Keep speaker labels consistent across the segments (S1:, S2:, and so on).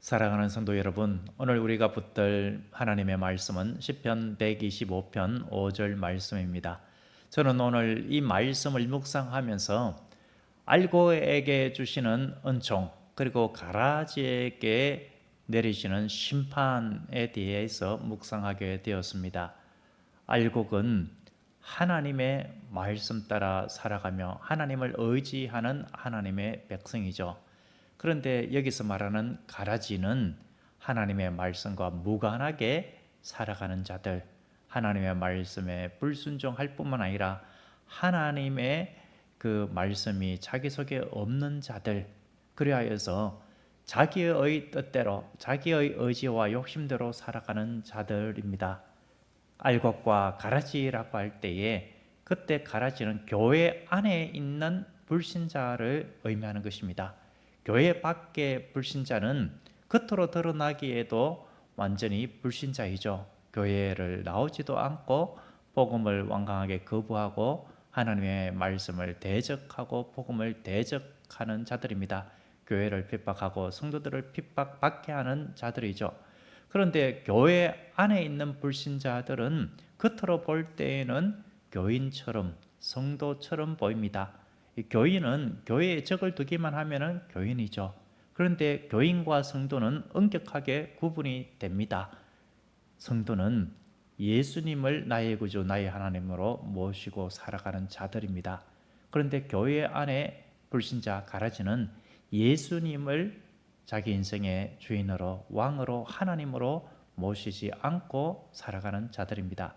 S1: 사랑하는 성도 여러분, 오늘 우리가 붙들 하나님의 말씀은 시편 125편 5절 말씀입니다. 저는 오늘 이 말씀을 묵상하면서 알고에게 주시는 은총, 그리고 가라지에게 내리시는 심판에 대해서 묵상하게 되었습니다. 알곡은 하나님의 말씀 따라 살아가며 하나님을 의지하는 하나님의 백성이죠. 그런데 여기서 말하는 가라지는 하나님의 말씀과 무관하게 살아가는 자들, 하나님의 말씀에 불순종할 뿐만 아니라 하나님의 그 말씀이 자기 속에 없는 자들, 그리하여서 자기의 뜻대로 자기의 의지와 욕심대로 살아가는 자들입니다. 알곡과 가라지라고 할 때에 그때 가라지는 교회 안에 있는 불신자를 의미하는 것입니다. 교회 밖의 불신자는 겉으로 드러나기에도 완전히 불신자이죠. 교회를 나오지도 않고 복음을 완강하게 거부하고 하나님의 말씀을 대적하고 복음을 대적하는 자들입니다. 교회를 핍박하고 성도들을 핍박받게 하는 자들이죠. 그런데 교회 안에 있는 불신자들은 겉으로 볼 때에는 교인처럼 성도처럼 보입니다. 이 교인은 교회에 적을 두기만 하면은 교인이죠. 그런데 교인과 성도는 엄격하게 구분이 됩니다. 성도는 예수님을 나의 구주, 나의 하나님으로 모시고 살아가는 자들입니다. 그런데 교회 안에 불신자 가라지는 예수님을 자기 인생의 주인으로 왕으로 하나님으로 모시지 않고 살아가는 자들입니다.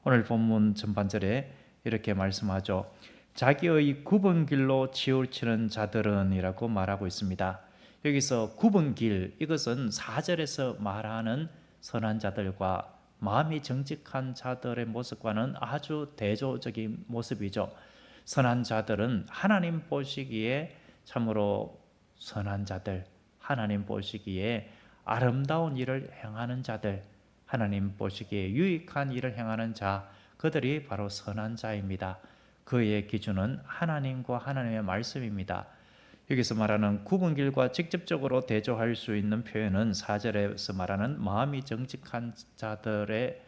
S1: 오늘 본문 전반절에 이렇게 말씀하죠. 자기의 굽은 길로 치우치는 자들은 이라고 말하고 있습니다. 여기서 굽은 길, 이것은 4절에서 말하는 선한 자들과 마음이 정직한 자들의 모습과는 아주 대조적인 모습이죠. 선한 자들은 하나님 보시기에 참으로 선한 자들, 하나님 보시기에 아름다운 일을 행하는 자들, 하나님 보시기에 유익한 일을 행하는 자, 그들이 바로 선한 자입니다. 그의 기준은 하나님과 하나님의 말씀입니다. 여기서 말하는 굽은 길과 직접적으로 대조할 수 있는 표현은 4절에서 말하는 마음이 정직한 자들의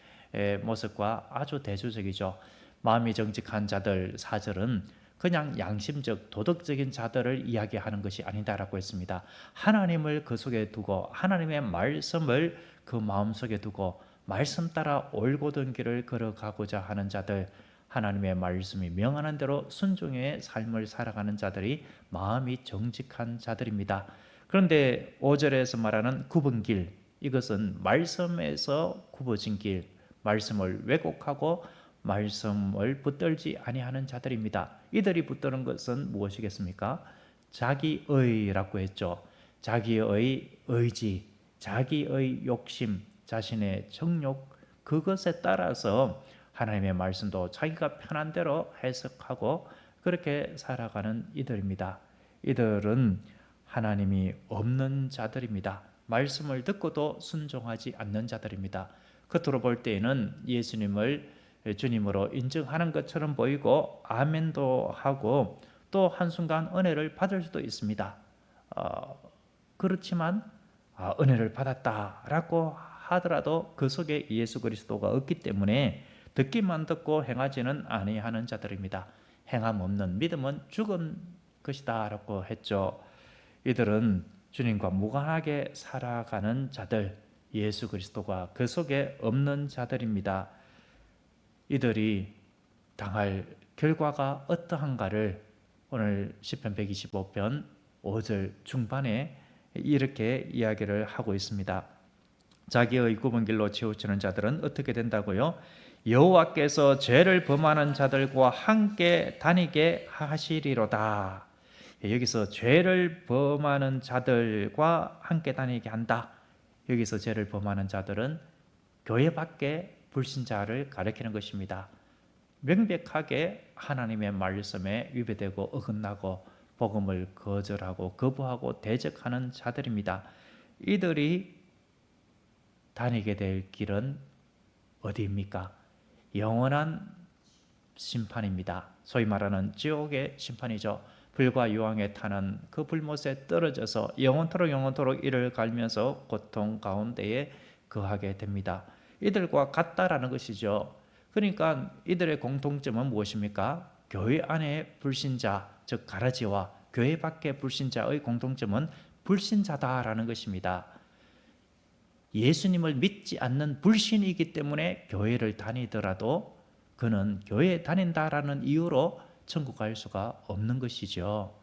S1: 모습과 아주 대조적이죠. 마음이 정직한 자들 4절은 그냥 양심적 도덕적인 자들을 이야기하는 것이 아니다라고 했습니다. 하나님을 그 속에 두고 하나님의 말씀을 그 마음속에 두고 말씀 따라 올곧은 길을 걸어가고자 하는 자들, 하나님의 말씀이 명하는 대로 순종의 삶을 살아가는 자들이 마음이 정직한 자들입니다. 그런데 5절에서 말하는 굽은 길, 이것은 말씀에서 굽어진 길, 말씀을 왜곡하고 말씀을 붙들지 아니하는 자들입니다. 이들이 붙드는 것은 무엇이겠습니까? 자기의라고 했죠. 자기의 의지, 자기의 욕심, 자신의 정욕, 그것에 따라서 하나님의 말씀도 자기가 편한 대로 해석하고 그렇게 살아가는 이들입니다. 이들은 하나님이 없는 자들입니다. 말씀을 듣고도 순종하지 않는 자들입니다. 겉으로 볼 때에는 예수님을 주님으로 인정하는 것처럼 보이고 아멘도 하고 또 한순간 은혜를 받을 수도 있습니다. 그렇지만 은혜를 받았다라고 하더라도 그 속에 예수 그리스도가 없기 때문에 듣기만 듣고 행하지는 아니하는 자들입니다. 행함 없는 믿음은 죽은 것이다 라고 했죠. 이들은 주님과 무관하게 살아가는 자들, 예수 그리스도가 그 속에 없는 자들입니다. 이들이 당할 결과가 어떠한가를 오늘 시편 125편 5절 중반에 이렇게 이야기를 하고 있습니다. 자기의 굽은 길로 치우치는 자들은 어떻게 된다고요? 여호와께서 죄를 범하는 자들과 함께 다니게 하시리로다. 여기서 죄를 범하는 자들과 함께 다니게 한다. 여기서 죄를 범하는 자들은 교회 밖에 불신자를 가리키는 것입니다. 명백하게 하나님의 말씀에 위배되고 어긋나고 복음을 거절하고 거부하고 대적하는 자들입니다. 이들이 다니게 될 길은 어디입니까? 영원한 심판입니다. 소위 말하는 지옥의 심판이죠. 불과 유황에 타는 그 불못에 떨어져서 영원토록 이를 갈면서 고통 가운데에 거하게 됩니다. 이들과 같다라는 것이죠. 그러니까 이들의 공통점은 무엇입니까? 교회 안에 불신자, 즉 가라지와 교회 밖의 불신자의 공통점은 불신자다라는 것입니다. 예수님을 믿지 않는 불신이기 때문에 교회를 다니더라도 그는 교회에 다닌다라는 이유로 천국 갈 수가 없는 것이죠.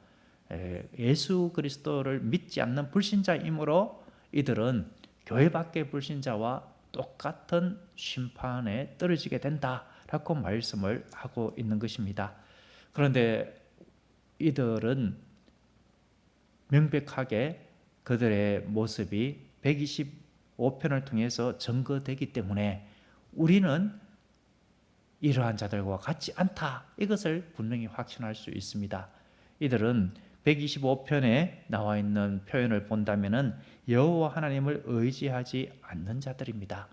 S1: 예수 그리스도를 믿지 않는 불신자이므로 이들은 교회 밖의 불신자와 똑같은 심판에 떨어지게 된다라고 말씀을 하고 있는 것입니다. 그런데 이들은 명백하게 그들의 모습이 125편을 통해서 증거되기 때문에 우리는 이러한 자들과 같지 않다, 이것을 분명히 확신할 수 있습니다. 이들은 125편에 나와 있는 표현을 본다면 여호와 하나님을 의지하지 않는 자들입니다.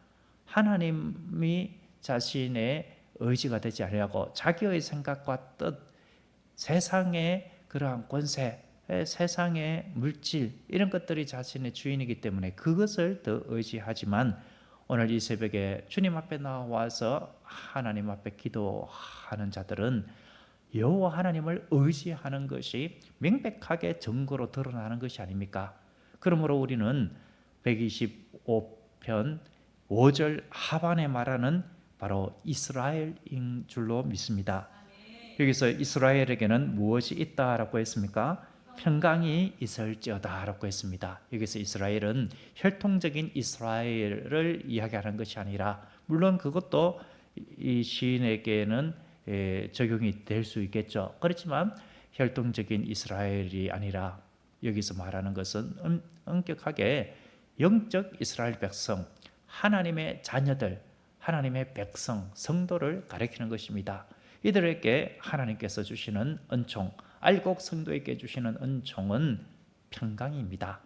S1: 하나님이 자신의 의지가 되지 아니하고 자기의 생각과 뜻, 세상의 그러한 권세, 세상의 물질, 이런 것들이 자신의 주인이기 때문에 그것을 더 의지하지만, 오늘 이 새벽에 주님 앞에 나와서 하나님 앞에 기도하는 자들은 여호와 하나님을 의지하는 것이 명백하게 증거로 드러나는 것이 아닙니까? 그러므로 우리는 125편 5절 하반에 말하는 바로 이스라엘인 줄로 믿습니다. 여기서 이스라엘에게는 무엇이 있다라고 했습니까? 평강이 있을지어다라고 했습니다. 여기서 이스라엘은 혈통적인 이스라엘을 이야기하는 것이 아니라, 물론 그것도 이 시인에게는 적용이 될 수 있겠죠. 그렇지만 혈통적인 이스라엘이 아니라 여기서 말하는 것은 엄격하게 영적 이스라엘 백성, 하나님의 자녀들, 하나님의 백성, 성도를 가리키는 것입니다. 이들에게 하나님께서 주시는 은총, 알곡 성도에게 주시는 은총은 평강입니다.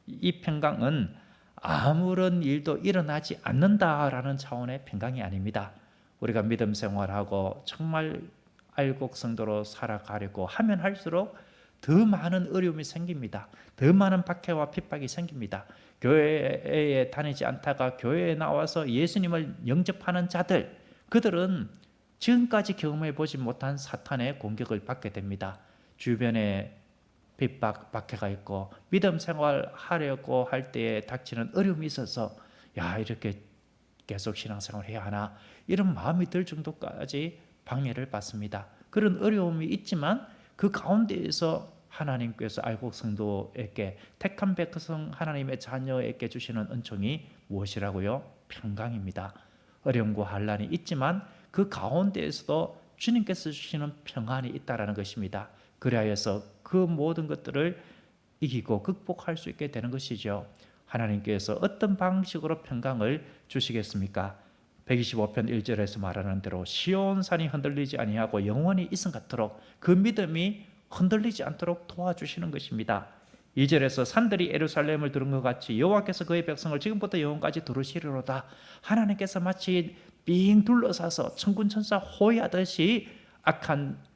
S1: 이 평강은 아무런 일도 일어나지 않는다라는 차원의 평강이 아닙니다. 우리가 믿음 생활하고 정말 알곡 성도로 살아가려고 하면 할수록 더 많은 어려움이 생깁니다. 더 많은 박해와 핍박이 생깁니다. 교회에 다니지 않다가 교회에 나와서 예수님을 영접하는 자들, 그들은 지금까지 경험해 보지 못한 사탄의 공격을 받게 됩니다. 주변에 핍박, 박해가 있고 믿음 생활하려고 할 때에 닥치는 어려움이 있어서 이렇게 계속 신앙생활을 해야 하나, 이런 마음이 들 정도까지 방해를 받습니다. 그런 어려움이 있지만 그 가운데에서 하나님께서 알곡 성도에게, 택한 백성 하나님의 자녀에게 주시는 은총이 무엇이라고요? 평강입니다. 어려움과 환난이 있지만 그 가운데에서도 주님께서 주시는 평안이 있다라는 것입니다. 그리하여서 그 모든 것들을 이기고 극복할 수 있게 되는 것이죠. 하나님께서 어떤 방식으로 평강을 주시겠습니까? 125편 1절에서 말하는 대로 시온산이 흔들리지 아니하고 영원히 이승 같도록 그 믿음이 흔들리지 않도록 도와주시는 것입니다. 2절에서 산들이 예루살렘을 두른 것 같이 여호와께서 그의 백성을 지금부터 영원까지 두르시리로다. 하나님께서 마치 빙 둘러싸서 천군천사 호위하듯이 악한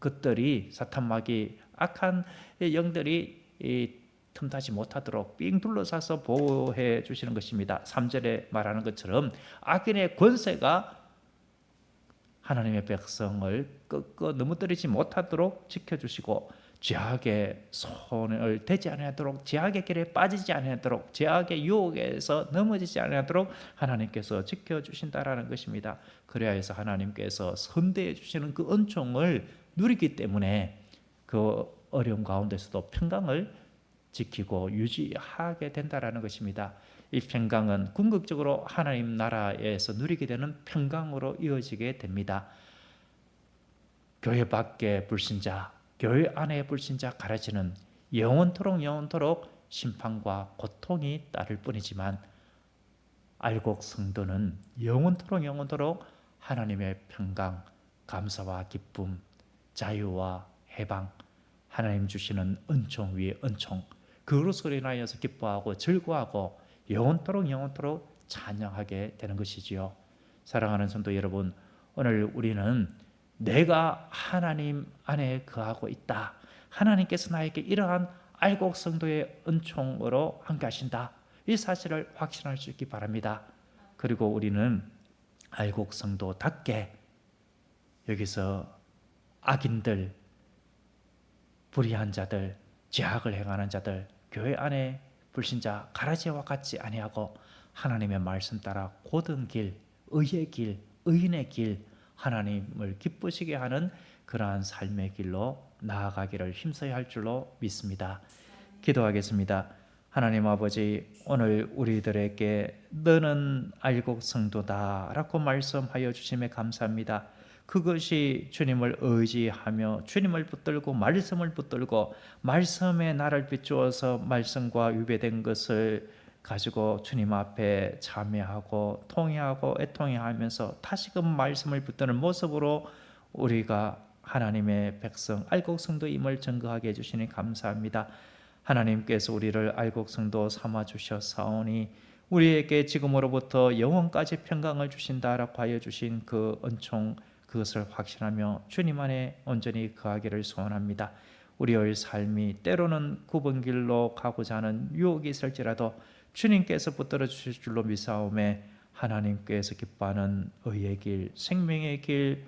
S1: 것들이, 사탄마귀, 악한 영들이 틈타지 못하도록 빙 둘러싸서 보호해 주시는 것입니다. 3절에 말하는 것처럼 악인의 권세가 하나님의 백성을 꺾어 넘어뜨리지 못하도록 지켜주시고, 죄악의 손을 대지 아니하도록, 죄악의 길에 빠지지 아니하도록, 죄악의 유혹에서 넘어지지 아니하도록 하나님께서 지켜주신다라는 것입니다. 그래야해서 하나님께서 선대해 주시는 그 은총을 누리기 때문에 그 어려움 가운데서도 평강을 지키고 유지하게 된다라는 것입니다. 이 평강은 궁극적으로 하나님 나라에서 누리게 되는 평강으로 이어지게 됩니다. 교회 밖의 불신자, 교회 안의 불신자 가라지는 영원토록 심판과 고통이 따를 뿐이지만, 알곡 성도는 영원토록 하나님의 평강, 감사와 기쁨, 자유와 해방, 하나님 주시는 은총 위에 은총, 그것으로 인하여서 기뻐하고 즐거워하고 영원토록 찬양하게 되는 것이지요. 사랑하는 성도 여러분, 오늘 우리는 내가 하나님 안에 거하고 있다, 하나님께서 나에게 이러한 알곡 성도의 은총으로 함께 하신다. 이 사실을 확신할 수 있기 바랍니다. 그리고 우리는 알곡 성도답게 여기서 악인들, 불의한 자들, 죄악을 행하는 자들, 교회 안에 불신자 가라지와 같지 아니하고 하나님의 말씀 따라 고든 길, 의의 길, 의인의 길, 하나님을 기쁘시게 하는 그러한 삶의 길로 나아가기를 힘써야 할 줄로 믿습니다. 기도하겠습니다. 하나님 아버지, 오늘 우리들에게 너는 알곡 성도다라고 말씀하여 주심에 감사합니다. 그것이 주님을 의지하며 주님을 붙들고 말씀을 붙들고 말씀에 나를 비추어서 말씀과 위배된 것을 가지고 주님 앞에 참여하고 통회하고 애통해하면서 다시금 말씀을 붙드는 모습으로 우리가 하나님의 백성 알곡 성도임을 증거하게 해주시니 감사합니다. 하나님께서 우리를 알곡 성도 삼아 주셨사오니 우리에게 지금으로부터 영원까지 평강을 주신다라고 하여 주신 그 은총, 그것을 확신하며 주님 안에 온전히 거하기를 소원합니다. 우리의 삶이 때로는 굽은 길로 가고자 하는 유혹이 있을지라도 주님께서 붙들어 주실 줄로 믿사오매 하나님께서 기뻐하는 의의 길, 생명의 길,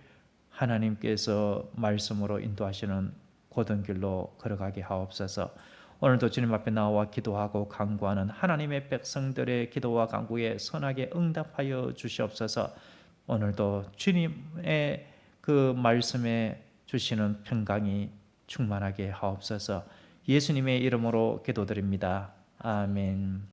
S1: 하나님께서 말씀으로 인도하시는 고든 길로 걸어가게 하옵소서. 오늘도 주님 앞에 나와 기도하고 간구하는 하나님의 백성들의 기도와 간구에 선하게 응답하여 주시옵소서. 오늘도 주님의 그 말씀에 주시는 평강이 충만하게 하옵소서. 예수님의 이름으로 기도드립니다. 아멘.